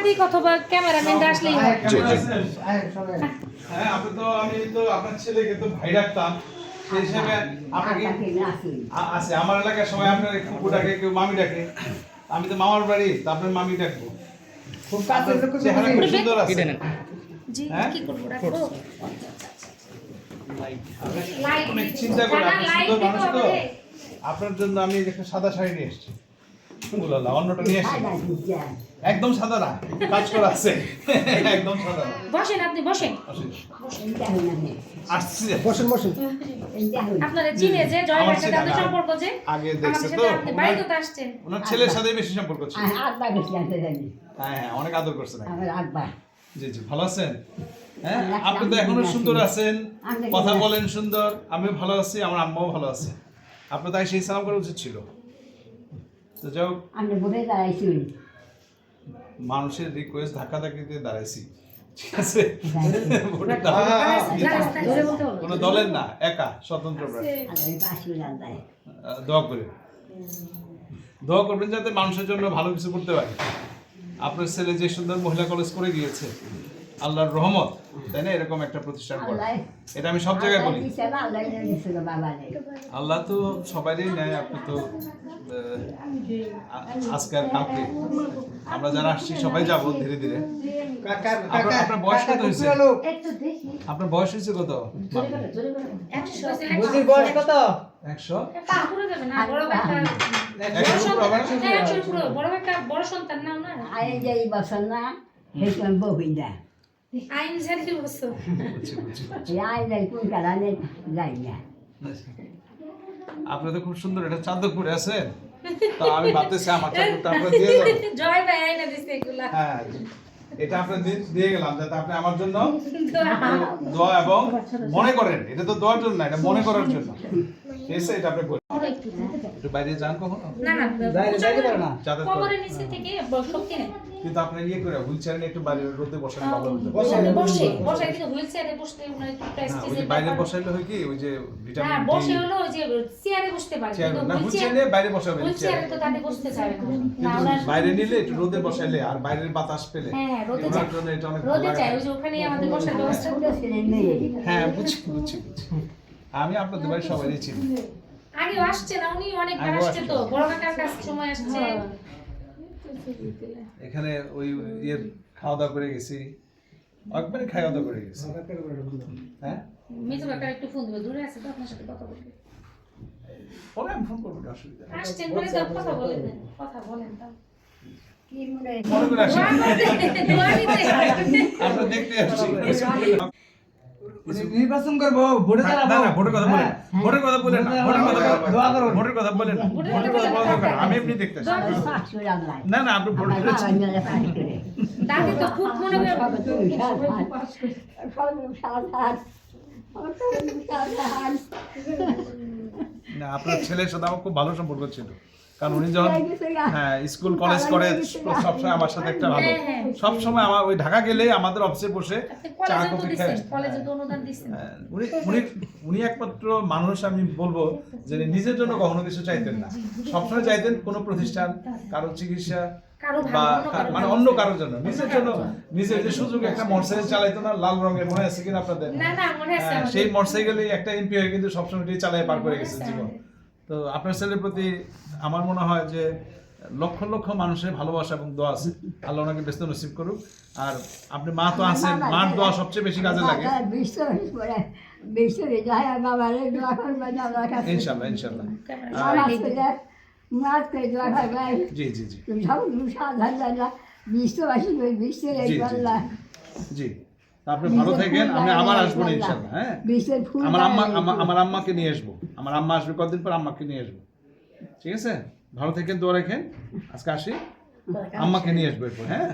সাংবাদিক অথবা ক্যামেরাম্যান আসলেই হয়। হ্যাঁ, আমি তো আপনার ছেলেকে তো ভাই রাখতাম, সেই হিসেবে আপনাকে আছে আমার এলাকার সবাই আপনার ফুপু ডাকে, কেউ মামি ডাকে। আমি তো মামার বাড়ি, তো আপনার মামি ডাকবো। খুব কাছে চেহারা খুব সুন্দর আছে। জি, হ্যাঁ? কি করব রাখবো? লাইট অনেক চিন্তা করে, আপনি সুন্দর মানুষ তো। আপনার জন্য আমি একটা সাদা শাড়ি নিয়ে এসেছি। উলালা, অন্যটা নিয়ে এসেছি। একদম সাদা না, কাজ করা আছে। একদম সাদা না। বসেন, আপনি বসেন। আসছি। বসেন বসেন। আপনারা চিনে যে জয় ভাইয়ের সাথে আপনার সম্পর্ক যে আগে আমাদের দেখছে সাথে তো, আপনি বাড়িতে তো আসছেন। ওনার ছেলের সাথে বেশি সম্পর্ক ছিল। আব্বা গেছি আনতে জানি। হ্যাঁ, অনেক আদর করছেন। আমার আব্বা। জি জি, ভালো আছেন? হ্যাঁ, আপনি তো এখনো সুন্দর আছেন, কথা বলেন সুন্দর। আমিও ভালো আছি, আমার আম্মাও ভালো আছে। আপনি তাই সেই সালাম করা উচিত ছিল। তো যাও, আমি বলে দাঁড়াইছি। মানুষের রিকোয়েস্ট ধাক্কা ধাক্কিতে দাঁড়াইছি, ঠিক আছে? কোনো দলের না, একা স্বতন্ত্র প্রার্থী। দোয়া করে দোয়া করবেন যাতে মানুষের জন্য ভালো কিছু করতে পারে। আপনার ছেলে যে সুন্দর মহিলা কলেজ করে গিয়েছে, আল্লাহর রহমত, তাই না? এরকম একটা প্রতিষ্ঠান করে, এটা আমি সব জায়গায় বলি। আল্লাহ তো সবাইরই নেয়। আপনি তো আজকে আর কালকে আমরা যারা আসছি সবাই যাবো ধীরে ধীরে। আপনার বয়স কত হয়েছে? আপনার বয়স হয়েছে কত? 100? বড় সন্তান না ওনার? আইন জানি বলছো। আপনি তো খুব সুন্দর একটা চাদর পরে আছেন, তো আমি ভাবতেছি আমার চাদরটা আপনার দিয়ে দেবো। জয় ভাই আইনা দিছে এগুলা। হ্যাঁ, এটা আপনি দিয়ে গেলাম যাতে আপনি আমার জন্য দোয়া এবং মনে করেন। এটা তো দোয়ার জন্য না, এটা মনে করার জন্য। ঠিক আছে, এটা আপনি বলুন। একটু বাইরে যান কখনো? না না, বাইরে যাইতে পারে না। চাদর কবরের নিচে থেকে শক্তি নেই। কিন্তু আপনি ইয়ে করে হুইলচেয়ার নিয়ে একটু বাইরে রোদে বসালে ভালো হতো। বসে কিন্তু হুইলচেয়ারে বসতে ওনার একটু ওই প্রেস্টিজের যে বাইরে ব্যাপার। বসাইলে হয় কি, ওই যে ভিটামিন হ্যাঁ, ডি বসে হলো ওই যে চেয়ারে বসতে পারে, চেয়ার কিন্তু না, হুইলচেয়ার নিয়ে বাইরে বসাবে। হুইলচেয়ারে তো তাতে বসতে চায় না। না, কিন্তু ওনার বাইরে নিলে একটু রোদে বসাইলে আর বাইরের বাতাস পেলে হ্যাঁ, রোদে ওনার যায়। জন্য এটা অনেক ভালো রোদে লাগে। যায়, ওই যে ওখানেই আমাদের বসার ব্যবস্থা। হ্যাঁ, বুঝছি। আমি আপনাদের বাড়ি সবারই চিনি। আগেও আসছে না, উনি অনেকবার আগেও আসছে তো, আসছে। বড় কাকার কাছে সময় আসছে। এখানে ওই ইয়ের খাওয়া দাওয়া করে গেছি, একবারে খাওয়া দাওয়া করে গেছি। হ্যাঁ, মিজু কাকার একটু ফোন দিবে, দূরে আছে তো, আপনার সাথে কথা বলবে। পরে আমি ফোন করবো, অসুবিধা নেই। আসছেন বলে তো কথা বলেন, কথা বলেন তো। মনে করে আসি, দোয়া দিতে। আমরা দেখতে আসছি। নির্বাচন করবো, ভোটে না দাঁড়াবো। না, ভোটের কথা বলেন, ভোটের কথা বলেন না, ভোটের কথা দোয়া করো। ভোটের কথা বলেন না, ভোটের কথা বলা দরকার। আমি এমনি দেখতে আসছি। না না, আপনি ভোট করেছেন। দাদি তো খুব মনে করে না, আপনার ছেলের সাথে আমার খুব ভালো সম্পর্ক ছিল, কারণ উনি যখন হ্যাঁ স্কুল কলেজ করে সবসময় আমার সাথে একটা ভালো, সবসময় আমার ওই ঢাকা গেলে আমাদের অফিসে বসে চা কলেজে তো কফি দিছেন, খায়। কলেজে তো অনুদান দিছেন। উনি উনি উনি একমাত্র মানুষ আমি বলবো যে নিজের জন্য কখনো কিছু চাইতেন না, সবসময় চাইতেন কোনো প্রতিষ্ঠান, কারো চিকিৎসা কারো বা ভালো, মানে অন্য কারোর জন্য, নিজের জন্য। নিজের যে সুযোগে একটা মোটরসাইকেল চালাইতো না, লাল রঙের, মনে আছে কিনা আপনাদের? না না, মনে আছে আমাদের। সেই মোটরসাইকেলে একটা এমপি হয়ে কিন্তু সবসময় চালায় পার করে গেছে জীবন। তো আপনার ছেলের প্রতি আমার মনে হয় যে লক্ষ লক্ষ মানুষের ভালোবাসা এবং দোয়া আছে। আল্লাহ ওনাকে ব্যস্ত নসিব করুক। আর আপনি মা তো আছেন, মার দোয়া সবচেয়ে বেশি কাজে লাগে। ইনশাল্লাহ ইনশাল্লাহ। জি জি জি জি, আপনি ভালো থাকেন, আমি আবার আসবো না ইনশাল্লাহ। হ্যাঁ, আমার আম্মাকে নিয়ে আসবো, আমার আম্মা আসবে কতদিন পর, আম্মাকে নিয়ে আসবো। ঠিক আছে, ভালো থাকেন, দোয়া রাখেন। আজকে আসি, আম্মাকে নিয়ে আসবো এরপর। হ্যাঁ।